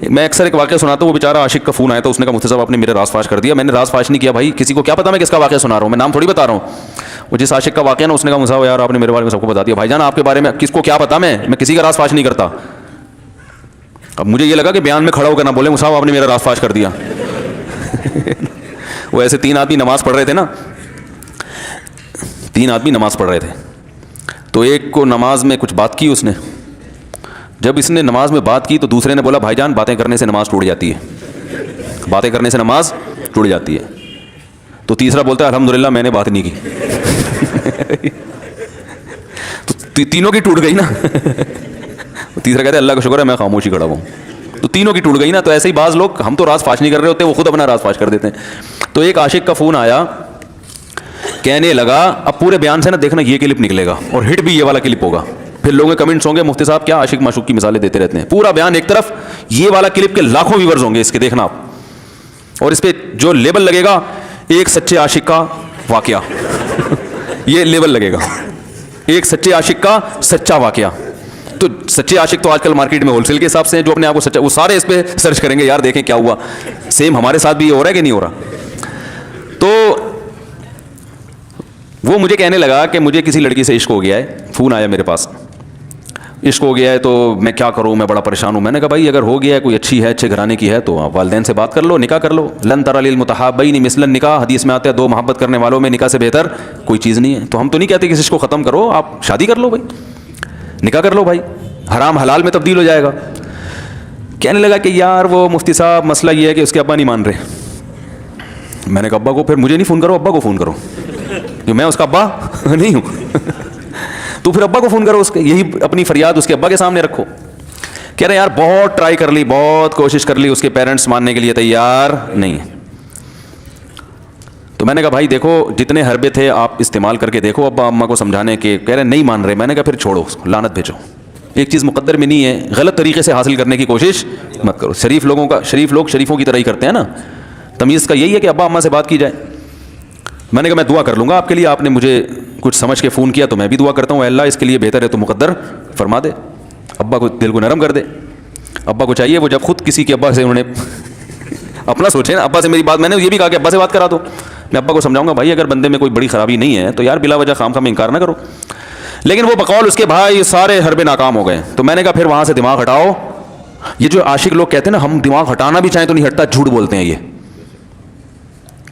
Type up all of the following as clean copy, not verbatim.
میں اکثر ایک واقعہ سناتا ہوں, وہ بیچارہ عاشق کا فون آیا تو اس نے کہا مفتی صاحب آپ نے میرے راز فاش کر دیا. میں نے راز فاش نہیں کیا بھائی, کسی کو کیا پتا میں کس کا واقعہ سنا رہا ہوں, میں نام تھوڑی بتا رہا ہوں. وہ جس عاشق کا واقعہ نا اس نے کہا مصعب یار آپ نے میرے بارے میں سب کو بتا دیا. بھائی جان آپ کے بارے میں کس کو کیا پتا, میں کسی کا راز فاش نہیں کرتا. اب مجھے یہ لگا کہ بیان میں کھڑا ہو کر نہ بولے مصعب آپ نے میرا راز فاش کر دیا. وہ ایسے 3 آدمی نماز پڑھ رہے تھے نا, 3 آدمی نماز پڑھ رہے تھے, تو ایک کو نماز میں کچھ بات کی اس نے. جب اس نے نماز میں بات کی تو دوسرے نے بولا بھائی جان باتیں کرنے سے نماز ٹوٹ جاتی ہے, باتیں کرنے سے نماز ٹوٹ جاتی ہے. تو تیسرا بولتا ہے الحمدللہ میں نے بات نہیں کی. تو تینوں کی ٹوٹ گئی نا. تیسرا کہتا ہے اللہ کا شکر ہے میں خاموشی کھڑا ہوں. تو تینوں کی ٹوٹ گئی نا. تو ایسے ہی بعض لوگ, ہم تو راز فاش نہیں کر رہے ہوتے, وہ خود اپنا راز فاش کر دیتے ہیں. تو ایک عاشق کا فون آیا, کہنے لگا اب پورے بیان سے نا دیکھنا یہ کلپ نکلے گا اور ہٹ بھی یہ والا کلپ ہوگا. پھر لوگوں کے کمنٹس ہوں گے مفتی صاحب کیا عاشق معشوق کی مثالیں دیتے رہتے ہیں. پورا بیان ایک طرف, یہ والا کلپ کے لاکھوں ویورز ہوں گے اس کے, دیکھنا آپ. اور اس پہ جو لیبل لگے گا ایک سچے عاشق کا واقعہ. یہ لیبل لگے گا ایک سچے عاشق کا سچا واقعہ. تو سچے عاشق تو آج کل مارکیٹ میں ہول سیل کے حساب سے ہیں, جو اپنے آپ کو سچا, وہ سارے اس پہ سرچ کریں گے یار دیکھیں کیا ہوا. سیم ہمارے ساتھ بھی یہ ہو رہا ہے کہ نہیں ہو رہا. تو وہ مجھے کہنے لگا کہ مجھے کسی لڑکی سے عشق ہو گیا ہے. فون آیا میرے پاس, عشق ہو گیا ہے تو میں کیا کروں, میں بڑا پریشان ہوں. میں نے کہا بھائی اگر ہو گیا ہے, کوئی اچھی ہے, اچھے گھرانے کی ہے, تو والدین سے بات کر لو, نکاح کر لو. لن تری للمتحابین مثل النکاح, حدیث میں آتا ہے 2 محبت کرنے والوں میں نکاح سے بہتر کوئی چیز نہیں ہے. تو ہم تو نہیں کہتے کہ اس کو ختم کرو, آپ شادی کر لو بھائی, نکاح کر لو بھائی, حرام حلال میں تبدیل ہو جائے گا. کہنے لگا کہ یار وہ مفتی صاحب مسئلہ یہ ہے کہ اس کے ابا نہیں مان رہے. میں نے کہا ابا کو, پھر مجھے نہیں فون کرو, ابا کو فون کرو, کہ میں اس کا ابا نہیں ہوں. تو پھر ابا کو فون کرو, اس کے یہی اپنی فریاد اس کے ابا کے سامنے رکھو. کہہ رہے یار بہت ٹرائی کر لی, بہت کوشش کر لی, اس کے پیرنٹس ماننے کے لیے تیار نہیں. تو میں نے کہا بھائی دیکھو جتنے حربے تھے آپ استعمال کر کے دیکھو ابا اماں کو سمجھانے کے. کہہ رہے نہیں مان رہے. میں نے کہا پھر چھوڑو اس کو, لعنت بھیجو. ایک چیز مقدر میں نہیں ہے, غلط طریقے سے حاصل کرنے کی کوشش مت کرو. شریف لوگ شریفوں کی طرح ہی کرتے ہیں نا. تمیز کا یہی ہے کہ ابا اماں سے بات کی جائے. میں نے کہا میں دعا کر لوں گا آپ کے لیے, آپ نے مجھے کچھ سمجھ کے فون کیا تو میں بھی دعا کرتا ہوں, اے اللہ اس کے لیے بہتر ہے تو مقدر فرما دے. ابا کو دل کو نرم کر دے. ابا کو چاہیے وہ جب خود کسی کے ابا سے انہوں نے اپنا سوچے نا, ابا سے میری بات, میں نے یہ بھی کہا کہ ابا سے بات کرا دو. میں ابا کو سمجھاؤں گا بھائی اگر بندے میں کوئی بڑی خرابی نہیں ہے تو یار بلا وجہ خام خام انکار نہ کرو. لیکن وہ بقول اس کے بھائی سارے حربے ناکام ہو گئے. تو میں نے کہا پھر وہاں سے دماغ ہٹاؤ. یہ جو عاشق لوگ کہتے ہیں نا ہم دماغ ہٹانا بھی چاہیں تو نہیں ہٹتا, جھوٹ بولتے ہیں. یہ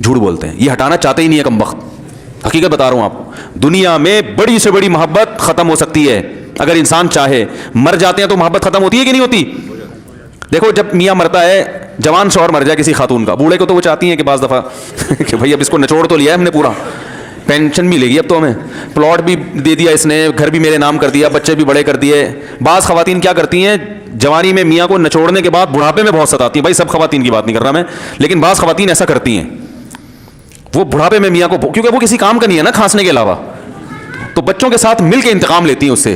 جھوٹ بولتے ہیں, یہ ہٹانا چاہتے ہی نہیں ہے کم وقت. حقیقت بتا رہا ہوں آپ کو, دنیا میں بڑی سے بڑی محبت ختم ہو سکتی ہے اگر انسان چاہے. مر جاتے ہیں تو محبت ختم ہوتی ہے کہ نہیں ہوتی؟ دیکھو جب میاں مرتا ہے, جوان شوہر مر جائے کسی خاتون کا, بوڑھے کو تو وہ چاہتی ہیں کہ بعض دفعہ کہ بھائی اب اس کو نچوڑ تو لیا ہے ہم نے پورا, پینشن بھی لے گی اب تو ہمیں, پلاٹ بھی دے دیا اس نے, گھر بھی میرے نام کر دیا, بچے بھی بڑے کر دیے. بعض خواتین کیا کرتی ہیں, جوانی میں میاں کو نچوڑنے کے بعد بڑھاپے میں بہت ستاتی ہیں. بھائی سب خواتین کی بات نہیں کر رہا میں, لیکن بعض خواتین ایسا کرتی ہیں, وہ بڑھاپے میں میاں کو, کیونکہ وہ کسی کام کا نہیں ہے نا کھانسنے کے علاوہ, تو بچوں کے ساتھ مل کے انتقام لیتی ہیں اس سے.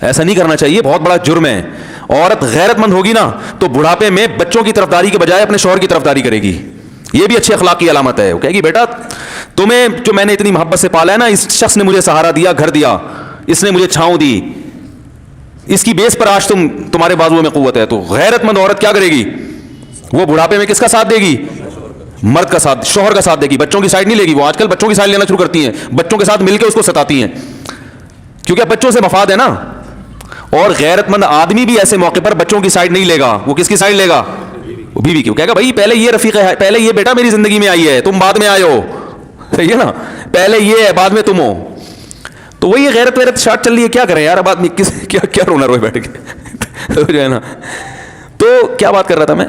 ایسا نہیں کرنا چاہیے, بہت بڑا جرم ہے. عورت غیرت مند ہوگی نا تو بڑھاپے میں بچوں کی طرفداری کے بجائے اپنے شوہر کی طرفداری کرے گی. یہ بھی اچھی اخلاق کی علامت ہے. وہ کہے گی بیٹا تمہیں جو میں نے اتنی محبت سے پالا ہے نا, اس شخص نے مجھے سہارا دیا, گھر دیا, اس نے مجھے چھاؤں دی, اس کی بیس پر آج تمہارے بازوؤں میں قوت ہے. تو غیرت مند عورت کیا کرے گی, وہ بڑھاپے میں کس کا ساتھ دے گی, مرد کا ساتھ, شوہر کا ساتھ دے گی, بچوں کی سائڈ نہیں لے گی. وہ آج کل بچوں کی سائڈ لینا شروع کرتی ہیں, بچوں کے ساتھ مل کے اس کو ستاتی ہیں, کیونکہ بچوں سے مفاد ہے نا. اور غیرت مند آدمی بھی ایسے موقع پر بچوں کی سائڈ نہیں لے گا. وہ کس کی سائڈ لے گا, وہ بیوی کی. کہے گا بھائی پہلے یہ رفیق ہے, پہلے یہ بیٹا میری زندگی میں آئی ہے, تم بعد میں آئے ہو, صحیح ہے نا, پہلے یہ ہے بعد میں تم ہو. تو وہی غیرت ویرت شارٹ چل رہی ہے, کیا کریں یار اب آدمی کیا رونا روئے بیٹھ کے جو ہے نا. تو کیا بات کر رہا تھا میں,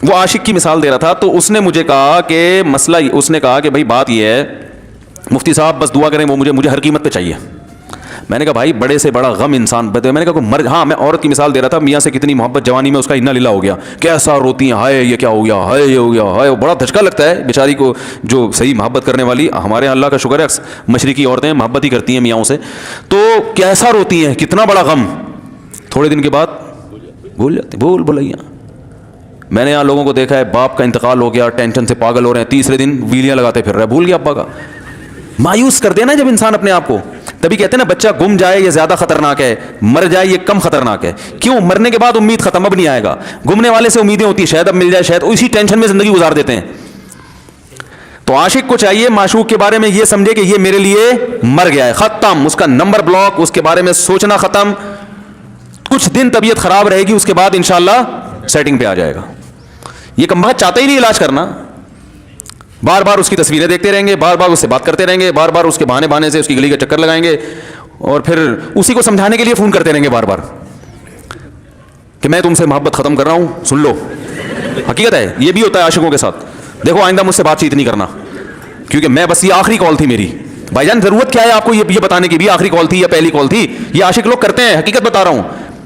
وہ عاشق کی مثال دے رہا تھا. تو اس نے مجھے کہا کہ مسئلہ, اس نے کہا کہ بھائی بات یہ ہے مفتی صاحب بس دعا کریں, وہ مجھے ہر قیمت پہ چاہیے. میں نے کہا بھائی بڑے سے بڑا غم انسان میں نے کہا ہاں میں عورت کی مثال دے رہا تھا, میاں سے کتنی محبت جوانی میں اس کا انا للہ ہو گیا, کیسا روتی ہیں, ہائے یہ کیا ہو گیا, ہائے یہ ہو گیا, ہائے. بڑا دھچکا لگتا ہے بیچاری کو, جو صحیح محبت کرنے والی. ہمارے یہاں اللہ کا شکر ہے مشرقی عورتیں محبت ہی کرتی ہیں میاں سے, تو کیسا روتی ہیں, کتنا بڑا غم. تھوڑے دن کے بعد بھول جاتی, بھول بھلائیاں. میں نے یہاں لوگوں کو دیکھا ہے باپ کا انتقال ہو گیا, ٹینشن سے پاگل ہو رہے ہیں, تیسرے دن ویلیاں لگاتے پھر رہے, بھول گیا ابا کا. مایوس کر دینا جب انسان اپنے آپ کو. تبھی کہتے ہیں نا بچہ گم جائے یہ زیادہ خطرناک ہے, مر جائے یہ کم خطرناک ہے. کیوں؟ مرنے کے بعد امید ختم, اب نہیں آئے گا. گمنے والے سے امیدیں ہوتی ہیں شاید اب مل جائے, شاید اسی ٹینشن میں زندگی گزار دیتے ہیں. تو عاشق کو چاہیے معشوق کے بارے میں یہ سمجھے کہ یہ میرے لیے مر گیا ہے, ختم, اس کا نمبر بلاک, اس کے بارے میں سوچنا ختم. کچھ دن طبیعت خراب رہے گی, اس کے بعد انشاءاللہ سیٹنگ پہ آ جائے گا. یہ کم چاہتا ہی نہیں علاج کرنا, بار بار اس کی تصویریں دیکھتے رہیں گے, بار بار اس سے بات کرتے رہیں گے, بار بار اس کے بہانے سے اس کی گلی کا چکر لگائیں گے, اور پھر اسی کو سمجھانے کے لیے فون کرتے رہیں گے بار بار کہ میں تم سے محبت ختم کر رہا ہوں, سن لو. حقیقت ہے, یہ بھی ہوتا ہے عاشقوں کے ساتھ. دیکھو آئندہ مجھ سے بات چیت نہیں کرنا, کیونکہ میں بس یہ آخری کال تھی میری. بھائی جان ضرورت کیا ہے آپ کو یہ بتانے کی بھی آخری کال تھی یا پہلی کال تھی؟ یہ عاشق لوگ کرتے ہیں, حقیقت بتا رہا ہوں.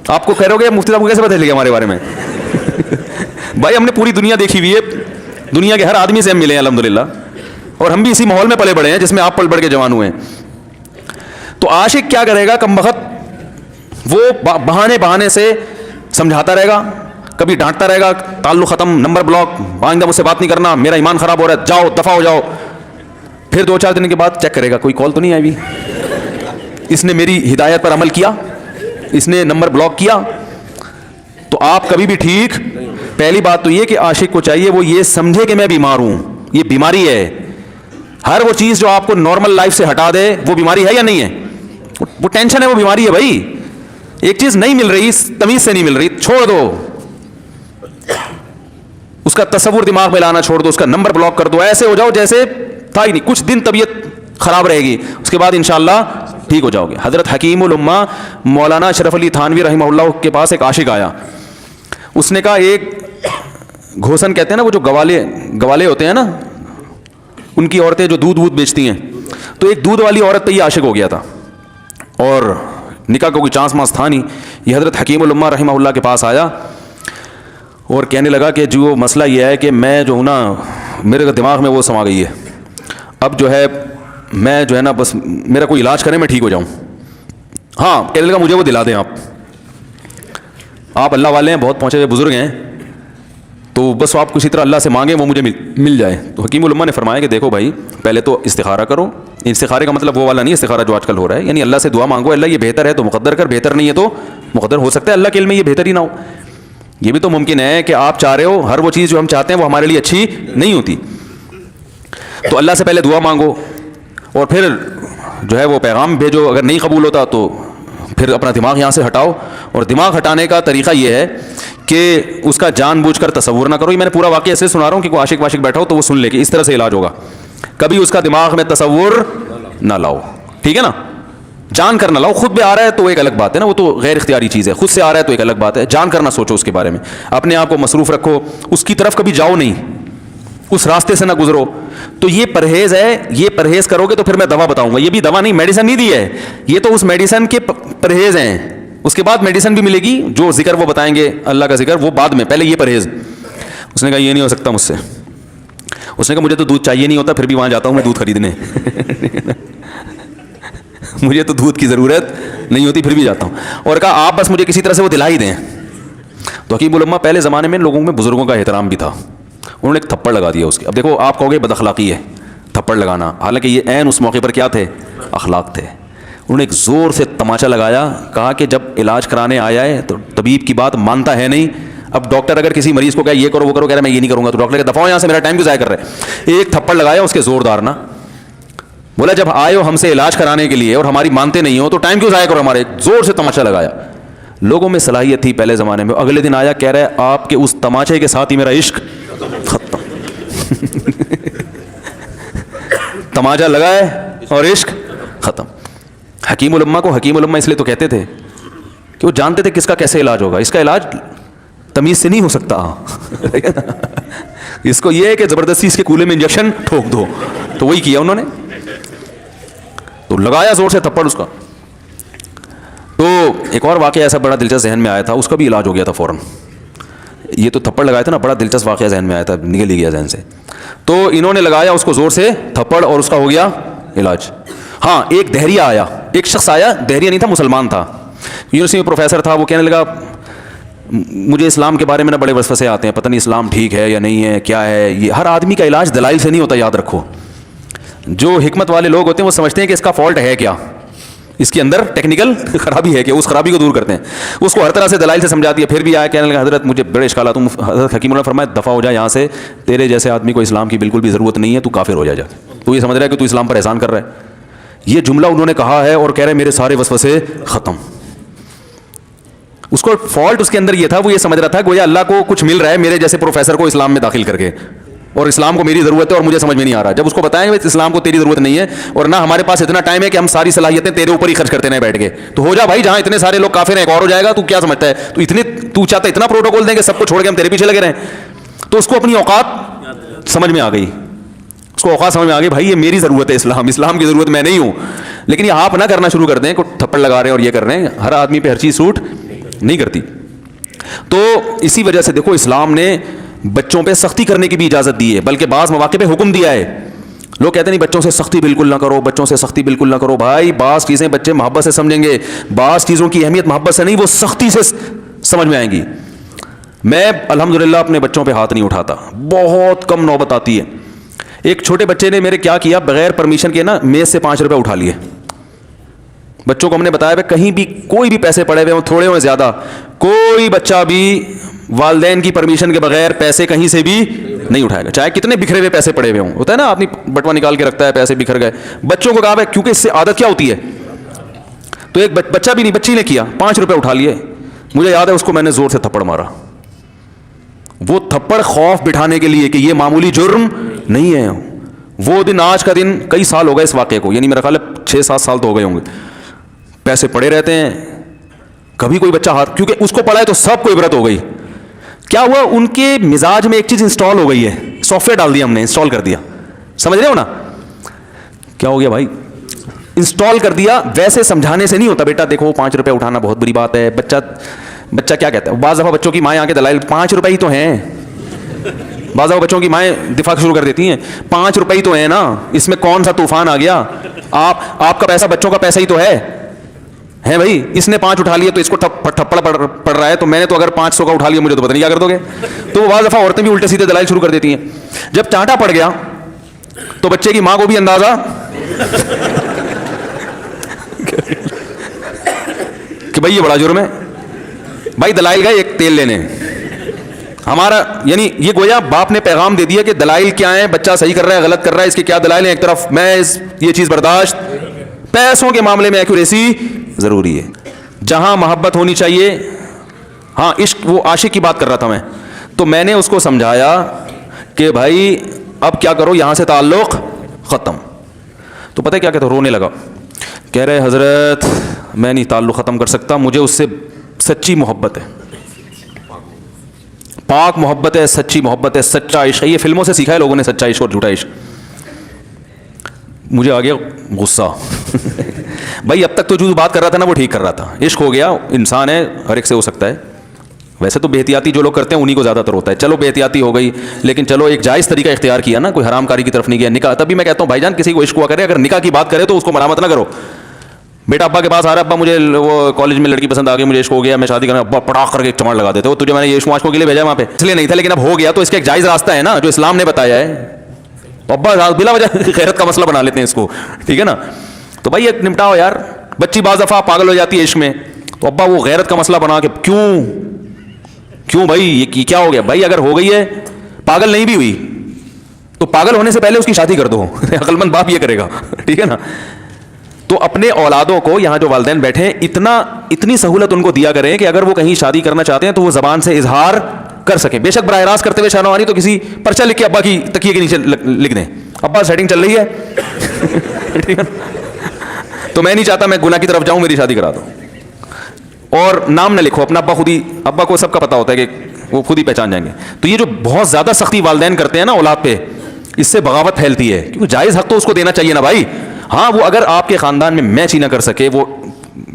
آپ کو کہہ رہے ہو گے مفتی صاحب کو کیسے پتہ چلے گا ہمارے بارے میں؟ بھائی ہم نے پوری دنیا دیکھی ہوئی ہے, دنیا کے ہر آدمی سے ہم ملے ہیں الحمدللہ, اور ہم بھی اسی ماحول میں پلے بڑے ہیں جس میں آپ پل بڑھ کے جوان ہوئے ہیں. تو عاشق کیا کرے گا کم وقت, وہ بہانے سے سمجھاتا رہے گا, کبھی ڈانٹتا رہے گا, تعلق ختم, نمبر بلاک, آئندہ مجھ سے بات نہیں کرنا, میرا ایمان خراب ہو رہا ہے, جاؤ دفع ہو جاؤ. پھر 2-4 دن کے بعد چیک کرے گا کوئی کال تو نہیں آئی ہوئی, اس نے میری ہدایت پر عمل کیا, اس نے نمبر بلاک کیا. تو آپ کبھی بھی ٹھیک. پہلی بات تو یہ کہ عاشق کو چاہیے وہ یہ سمجھے کہ میں بیمار ہوں, یہ بیماری ہے. ہر وہ چیز جو آپ کو نارمل لائف سے ہٹا دے وہ بیماری ہے یا نہیں ہے؟ وہ ٹینشن ہے, وہ بیماری ہے بھائی. ایک چیز نہیں مل رہی, تمیز سے نہیں مل رہی, چھوڑ دو, اس کا تصور دماغ میں لانا چھوڑ دو, اس کا نمبر بلاک کر دو, ایسے ہو جاؤ جیسے تھا ہی نہیں. کچھ دن طبیعت خراب رہے گی, اس کے بعد انشاءاللہ ٹھیک ہو جاؤ گے. حضرت حکیم الامہ مولانا اشرف علی تھانوی رحمہ اللہ کے پاس ایک عاشق آیا. اس نے کہا ایک گھوسن کہتے ہیں نا, وہ جو گوالے ہوتے ہیں نا, ان کی عورتیں جو دودھ بیچتی ہیں, تو ایک دودھ والی عورت پہ یہ عاشق ہو گیا تھا, اور نکاح کا کوئی چانس مانس تھا نہیں. یہ حضرت حکیم الامہ رحمہ اللہ کے پاس آیا اور کہنے لگا کہ جو مسئلہ یہ ہے کہ میں جو ہوں نا, میرے دماغ میں وہ سما گئی ہے, اب جو ہے میں جو ہے نا بس میرا کوئی علاج کریں میں ٹھیک ہو جاؤں. ہاں کہنے لگا مجھے وہ دلا دیں آپ اللہ والے ہیں, بہت پہنچے ہوئے بزرگ ہیں, تو بس آپ کسی طرح اللہ سے مانگیں وہ مجھے مل جائے. تو حکیم الامہ نے فرمایا کہ دیکھو بھائی, پہلے تو استخارہ کرو. استخارے کا مطلب وہ والا نہیں استخارہ جو آج کل ہو رہا ہے, یعنی اللہ سے دعا مانگو, اللہ یہ بہتر ہے تو مقدر کر, بہتر نہیں ہے تو مقدر. ہو سکتا ہے اللہ کے علم میں یہ بہتر ہی نہ ہو, یہ بھی تو ممکن ہے کہ آپ چاہ رہے ہو ہر وہ چیز جو ہم چاہتے ہیں وہ ہمارے لیے اچھی نہیں ہوتی. تو اللہ سے پہلے دعا مانگو, اور پھر جو ہے وہ پیغام بھیجو. اگر نہیں قبول ہوتا تو پھر اپنا دماغ یہاں سے ہٹاؤ. اور دماغ ہٹانے کا طریقہ یہ ہے کہ اس کا جان بوجھ کر تصور نہ کرو. یہ میں نے پورا واقعہ ایسے سنا رہا ہوں کہ کوئی عاشق واشق بیٹھا ہو تو وہ سن لے کہ اس طرح سے علاج ہوگا. کبھی اس کا دماغ میں تصور نہ لاؤ, ٹھیک ہے نا, جان کر نہ لاؤ. خود بھی آ رہا ہے تو ایک الگ بات ہے نا, وہ تو غیر اختیاری چیز ہے. خود سے آ رہا ہے تو ایک الگ بات ہے, جان کر نہ سوچو اس کے بارے میں, اپنے آپ کو مصروف رکھو, اس کی طرف کبھی جاؤ نہیں, اس راستے سے نہ گزرو. تو یہ پرہیز ہے, یہ پرہیز کرو گے تو پھر میں دوا بتاؤں گا. یہ بھی دوا نہیں, میڈیسن نہیں دی ہے, یہ تو اس میڈیسن کے پرہیز ہیں. اس کے بعد میڈیسن بھی ملے گی, جو ذکر وہ بتائیں گے اللہ کا ذکر, وہ بعد میں, پہلے یہ پرہیز. اس نے کہا یہ نہیں ہو سکتا مجھ سے. اس نے کہا مجھے تو دودھ چاہیے نہیں ہوتا, پھر بھی وہاں جاتا ہوں میں دودھ خریدنے. مجھے تو دودھ کی ضرورت نہیں ہوتی, پھر بھی جاتا ہوں. اور کہا آپ بس مجھے کسی طرح سے وہ دلا ہی دیں. تو حکیم الامہ پہلے زمانے میں لوگوں میں بزرگوں کا احترام بھی تھا, انہوں نے ایک تھپڑ لگا دیا اس کے. اب دیکھو آپ کہو گے بد اخلاقی ہے تھپڑ لگانا, حالانکہ یہ عین اس موقع پر کیا تھے, اخلاق تھے. انہوں نے ایک زور سے تماچا لگایا, کہا کہ جب علاج کرانے آیا ہے تو طبیب کی بات مانتا ہے نہیں. اب ڈاکٹر اگر کسی مریض کو کہا یہ کرو وہ کرو, کہہ رہا میں یہ نہیں کروں گا, تو ڈاکٹر کہ دفعہ ہو یہاں سے, میرا ٹائم کیوں ضائع کر رہے ہیں. ایک تھپڑ لگایا اس کے زوردار نا, بولا جب آئے ہو ہم سے علاج کرانے کے لیے اور ہماری مانتے نہیں ہو تو ٹائم کیوں ضائع کرو ہمارے. زور سے تماچا لگایا. لوگوں میں صلاحیت تھی پہلے زمانے میں. اگلے دن آیا, کہہ رہا ہے آپ کے اس تماچے کے ساتھ ہی میرا عشق ختم. تماچا لگائے اور عشق ختم. حکیم الامہ کو حکیم الامہ اس لیے تو کہتے تھے کہ وہ جانتے تھے کس کا کیسے علاج ہوگا. اس کا علاج تمیز سے نہیں ہو سکتا. اس کو یہ ہے کہ زبردستی اس کے کولے میں انجیکشن ٹھوک دو, تو وہی کیا انہوں نے. تو لگایا زور سے تھپڑ اس کا. تو ایک اور واقعہ ایسا بڑا دلچسپ ذہن میں آیا تھا, اس کا بھی علاج ہو گیا تھا فوراً. یہ تو تھپڑ لگایا تھا نا, بڑا دلچسپ واقعہ ذہن میں آیا تھا, نکل ہی گیا ذہن سے. تو انہوں نے لگایا اس کو زور سے تھپڑ اور اس کا ہو گیا علاج. ہاں ایک دہریہ آیا, ایک شخص آیا, دہریہ نہیں تھا, مسلمان تھا, یونیورسٹی میں پروفیسر تھا. وہ کہنے لگا مجھے اسلام کے بارے میں نا بڑے وسوسے آتے ہیں, پتہ نہیں اسلام ٹھیک ہے یا نہیں ہے, کیا ہے یہ. ہر آدمی کا علاج دلائل سے نہیں ہوتا, یاد رکھو. جو حکمت والے لوگ ہوتے ہیں وہ سمجھتے ہیں کہ اس کا فالٹ ہے کیا, اس کے اندر ٹیکنیکل خرابی ہے کہ اس خرابی کو دور کرتے ہیں. اس کو ہر طرح سے دلائل سے سمجھاتی ہے, پھر بھی آیا کہنے لگا حضرت مجھے بڑے اشکالات. حضرت حکیم اللہ نے فرمایا دفع ہو جا یہاں سے, تیرے جیسے آدمی کو اسلام کی بالکل بھی ضرورت نہیں ہے, تو کافر ہو جا. تو یہ سمجھ رہا ہے کہ تو اسلام پر احسان کر رہا ہے. یہ جملہ انہوں نے کہا ہے اور کہہ رہے میرے سارے وسوسے ختم. اس کو فالٹ اس کے اندر یہ تھا, وہ یہ سمجھ رہا تھا گویا اللہ کو کچھ مل رہا ہے میرے جیسے پروفیسر کو اسلام میں داخل کر کے, اور اسلام کو میری ضرورت ہے اور مجھے سمجھ میں نہیں آ رہا. جب اس کو بتائیں گے اسلام کو تیری ضرورت نہیں ہے اور نہ ہمارے پاس اتنا ٹائم ہے کہ ہم ساری صلاحیتیں تیرے اوپر ہی خرچ کرتے ہیں بیٹھ کے, تو ہو جا بھائی, جہاں اتنے سارے لوگ کافر ہیں ایک اور ہو جائے گا. تو کیا سمجھتا ہے تو چاہتا ہے اتنا پروٹوکول دیں کہ سب کو چھوڑ کے ہم تیرے پیچھے لگے رہیں. تو اس کو اپنی اوقات سمجھ میں آ گئی, اس کو اوقات سمجھ میں آ گئی, بھائی یہ میری ضرورت ہے اسلام کی ضرورت میں نہیں ہوں. لیکن یہ آپ نہ کرنا شروع کر دیں, کو تھپڑ لگا رہے ہیں اور یہ کر رہے ہیں, ہر آدمی پہ ہر چیز سوٹ نہیں کرتی. تو اسی وجہ سے دیکھو اسلام نے بچوں پہ سختی کرنے کی بھی اجازت دی ہے, بلکہ بعض مواقع پہ حکم دیا ہے. لوگ کہتے ہیں نہیں بچوں سے سختی بالکل نہ کرو, بچوں سے سختی بالکل نہ کرو. بھائی بعض چیزیں بچے محبت سے سمجھیں گے, بعض چیزوں کی اہمیت محبت سے نہیں, وہ سختی سے سمجھ میں آئیں گی. میں الحمدللہ اپنے بچوں پہ ہاتھ نہیں اٹھاتا, بہت کم نوبت آتی ہے. ایک چھوٹے بچے نے میرے کیا کیا, بغیر پرمیشن کے نا میز سے 5 روپے اٹھا لیے. بچوں کو ہم نے بتایا کہیں بھی کوئی بھی پیسے پڑے ہوئے ہوں, تھوڑے ہوں زیادہ, کوئی بچہ بھی والدین کی پرمیشن کے بغیر پیسے کہیں سے بھی نہیں اٹھائے گا, چاہے کتنے بکھرے ہوئے پیسے پڑے ہوئے ہوں. ہوتا ہے نا آدمی بٹوا نکال کے رکھتا ہے, پیسے بکھر گئے. بچوں کو کہا ہے کیونکہ اس سے عادت کیا ہوتی ہے. تو ایک بچہ بھی نہیں, بچی نے کیا, 5 روپے اٹھا لیے. مجھے یاد ہے اس کو میں نے زور سے تھپڑ مارا. وہ تھپڑ خوف بٹھانے کے لیے کہ یہ معمولی جرم نہیں ہے. وہ دن آج کا دن کئی سال ہو گئے اس واقعے کو, یعنی میرا خیال ہے 6-7 سال تو ہو گئے ہوں گے. پیسے پڑے رہتے ہیں, کبھی کوئی بچہ ہاتھ, کیونکہ اس کو پڑا ہے تو سب کو عبرت ہو گئی. کیا ہوا, ان کے مزاج میں ایک چیز انسٹال ہو گئی ہے, سافٹ ویئر ڈال دیا ہم نے, انسٹال کر دیا. سمجھ رہے ہو نا کیا ہو گیا بھائی, انسٹال کر دیا. ویسے سمجھانے سے نہیں ہوتا بیٹا, دیکھو 5 روپے اٹھانا بہت بری بات ہے. بچہ کیا کہتا ہے, بعض دفعہ بچوں کی مائیں آ کے دلائل 5 روپے ہی تو ہیں. بعض دفعہ بچوں کی مائیں دفاع شروع کر دیتی ہیں, 5 روپے ہی تو ہیں نا, اس میں کون سا طوفان آ گیا. آپ کا پیسہ بچوں کا پیسہ ہی تو ہے بھائی. اس نے 5 اٹھا لیا تو اس کو تھپڑ پڑ رہا ہے, تو میں نے تو اگر 500 کا اٹھا لیا مجھے تو پتہ نہیں کیا کر دو گے. تو وہ بعض دفعہ عورتیں بھی الٹے سیدھے دلائل شروع کر دیتی ہیں. جب چانٹا پڑ گیا تو بچے کی ماں کو بھی اندازہ کہ بھائی یہ بڑا جرم ہے. بھائی دلائل گئے ایک تیل لینے, ہمارا یعنی یہ گویا باپ نے پیغام دے دیا کہ دلائل کیا ہیں, بچہ صحیح کر رہا ہے غلط کر رہا ہے, اس کے کیا دلائل ہیں. ایک طرف میں یہ چیز برداشت, پیسوں کے معاملے میں ایکوریسی ضروری ہے, جہاں محبت ہونی چاہیے. ہاں عشق, وہ عاشق کی بات کر رہا تھا میں, تو میں نے اس کو سمجھایا کہ بھائی اب کیا کرو, یہاں سے تعلق ختم. تو پتہ کیا کہتا, رونے لگا. کہہ رہے حضرت میں نہیں تعلق ختم کر سکتا, مجھے اس سے سچی محبت ہے, پاک محبت ہے, سچی محبت ہے, سچا عشق ہے. یہ فلموں سے سیکھا ہے لوگوں نے, سچا عشق اور جھوٹا عشق. مجھے آ گیا غصہ. بھائی اب تک تو جو بات کر رہا تھا نا وہ ٹھیک کر رہا تھا, عشق ہو گیا, انسان ہے, ہر ایک سے ہو سکتا ہے. ویسے تو بے احتیاطی جو لوگ کرتے ہیں انہیں کو زیادہ تر ہوتا ہے. چلو بے احتیاطی ہو گئی, لیکن چلو ایک جائز طریقہ اختیار کیا نا, کوئی حرام کاری کی طرف نہیں گیا. نکاح, تبھی میں کہتا ہوں بھائی جان کسی کو عشق ہوا کرے, اگر نکاح کی بات کرے تو اس کو مرامت نہ کرو. بیٹا ابا کے پاس آ رہا ہے, ابا مجھے وہ کالج میں لڑکی پسند آ گئی, مجھے عشق ہو گیا, میں شادی کرنا, ابا پڑاخ کر کے ایک چماڑ لگا دیتے ہو, تجھے میں نے یہ عشق معاشقوں کے لیے بھیجا وہاں پہ اس لیے نہیں تھا, لیکن اب ہو گیا تو اس کا ایک جائز راستہ ہے نا جو اسلام نے بتایا ہے. ابا بلا وجہ غیرت کا مسئلہ بنا لیتے ہیں اس کو, ٹھیک ہے نا. تو بھائی ایک نمٹاؤ یار. بچی بعض دفعہ پاگل ہو جاتی ہے عشق میں, تو ابا وہ غیرت کا مسئلہ بنا کے کیوں بھائی یہ کیا ہو گیا. بھائی اگر ہو گئی ہے, پاگل نہیں بھی ہوئی, تو پاگل ہونے سے پہلے اس کی شادی کر دو. عقل مند باپ یہ کرے گا, ٹھیک ہے نا. تو اپنے اولادوں کو, یہاں جو والدین بیٹھے ہیں, اتنی سہولت ان کو دیا کریں کہ اگر وہ کہیں شادی کرنا چاہتے ہیں تو وہ زبان سے اظہار کر سکیں. بے شک براہ راست کرتے ہوئے شانوانی تو کسی پرچہ لکھ کے ابا کی تکیے کے نیچے لکھ دیں, ابا سیٹنگ چل رہی ہے, ٹھیک ہے. تو میں نہیں چاہتا میں گناہ کی طرف جاؤں, میری شادی کرا دو. اور نام نہ لکھو اپنا, ابا کو سب کا پتا ہوتا ہے کہ وہ خود ہی پہچان جائیں گے. تو یہ جو بہت زیادہ سختی والدین کرتے ہیں نا اولاد پہ, اس سے بغاوت پھیلتی ہے. کیونکہ جائز حق تو اس کو دینا چاہیے نا بھائی. ہاں وہ اگر آپ کے خاندان میں میچ ہی نہ کر سکے, وہ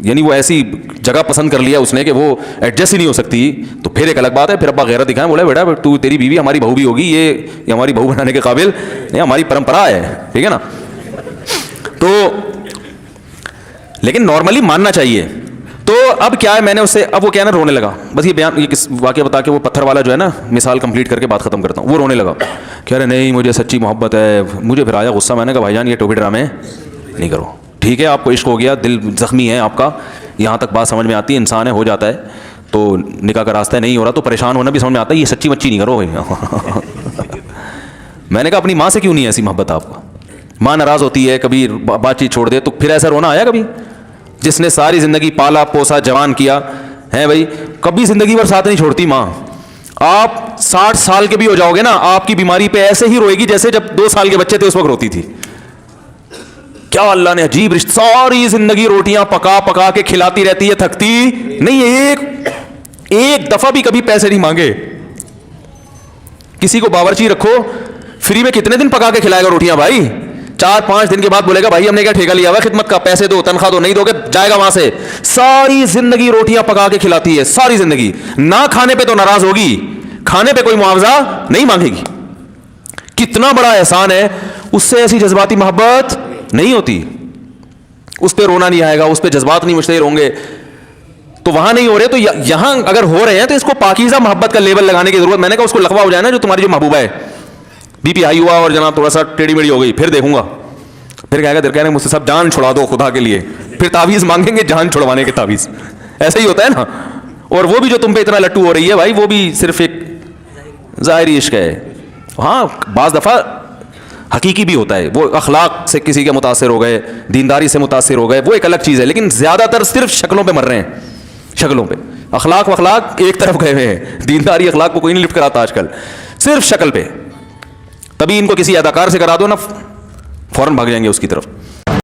یعنی وہ ایسی جگہ پسند کر لیا اس نے کہ وہ ایڈجسٹ ہی نہیں ہو سکتی, تو پھر ایک الگ بات ہے. پھر ابا غیرت دکھائیں, بولے بیٹا تو تیری بیوی ہماری بہو بھی ہوگی, یہ ہماری بہو بنانے کے قابل نہیں, ہماری پرمپرا ہے, ٹھیک ہے نا. تو لیکن نارملی ماننا چاہیے. تو اب کیا ہے, میں نے اس سے, اب وہ کیا نا رونے لگا. بس یہ بیان, یہ کس واقعہ بتا کے وہ پتھر والا جو ہے نا مثال کمپلیٹ کر کے بات ختم کرتا ہوں. وہ رونے لگا, کہہ رہے نہیں مجھے سچی محبت ہے. مجھے پھر آیا غصہ, میں نے کہا بھائی جان یہ ٹوپی ڈرامے نہیں کرو. ٹھیک ہے آپ کو عشق ہو گیا, دل زخمی ہے آپ کا, یہاں تک بات سمجھ میں آتی ہے, انسان ہے ہو جاتا ہے, تو نکاح کا راستہ نہیں ہو رہا تو پریشان ہونا بھی سمجھ میں آتا ہے, یہ سچی مچی نہیں کرو. میں نے کہا اپنی ماں سے کیوں نہیں ایسی محبت آپ کو؟ ماں ناراض ہوتی ہے, کبھی بات چیت چھوڑ دے تو پھر ایسا رونا آیا کبھی؟ جس نے ساری زندگی پالا پوسا جوان کیا ہے بھائی, کبھی زندگی بھر ساتھ نہیں چھوڑتی ماں. آپ 60 سال کے بھی ہو جاؤ گے نا, آپ کی بیماری پہ ایسے ہی روئے گی جیسے جب 2 سال کے بچے تھے اس وقت روتی تھی. کیا اللہ نے عجیب رشتہ, ساری زندگی روٹیاں پکا پکا کے کھلاتی رہتی ہے, تھکتی نہیں, ایک دفعہ بھی کبھی پیسے نہیں مانگے. کسی کو باورچی رکھو, فری میں کتنے دن پکا کے کھلائے گا روٹیاں بھائی؟ 4-5 دن کے بعد بولے گا بھائی ہم نے کیا ٹھیکہ لیا ہوا خدمت کا, پیسے دو, تنخواہ دو, نہیں دو گے جائے گا وہاں سے. ساری زندگی روٹیاں پکا کے کھلاتی ہے, ساری زندگی. نہ کھانے پہ تو ناراض ہوگی, کھانے پہ کوئی معاوضہ نہیں مانگے گی. کتنا بڑا احسان ہے, اس سے ایسی جذباتی محبت نہیں ہوتی. اس پہ رونا نہیں آئے گا, اس پہ جذبات نہیں مشتعل ہوں گے. تو وہاں نہیں ہو رہے, تو یہاں اگر ہو رہے ہیں تو اس کو پاکیزہ محبت کا لیبل لگانے کی ضرورت. میں نے کہا اس کو لقبہ ہو جائے نا جو تمہاری جو محبوبہ ہے, بی پی ہائی ہوا اور جناب تھوڑا سا ٹیڑھی میڑھی ہو گئی, پھر دیکھوں گا, پھر کہے گا دل کہہ رہے مجھ سے سب جان چھڑا دو خدا کے لیے, پھر تعویذ مانگیں گے جان چھڑوانے کے تعویذ. ایسا ہی ہوتا ہے نا. اور وہ بھی جو تم پہ اتنا لٹو ہو رہی ہے بھائی, وہ بھی صرف ایک ظاہری عشق ہے. ہاں بعض دفعہ حقیقی بھی ہوتا ہے, وہ اخلاق سے کسی کے متاثر ہو گئے, دینداری سے متاثر ہو گئے, وہ ایک الگ چیز ہے. لیکن زیادہ تر صرف شکلوں پہ مر رہے ہیں, شکلوں پہ. اخلاق ایک طرف گئے ہوئے ہیں, دینداری اخلاق کو کوئی نہیں لفٹ کراتا آج کل, صرف شکل پہ. تبھی ان کو کسی اداکار سے کرا دو نا, فوراً بھاگ جائیں گے اس کی طرف.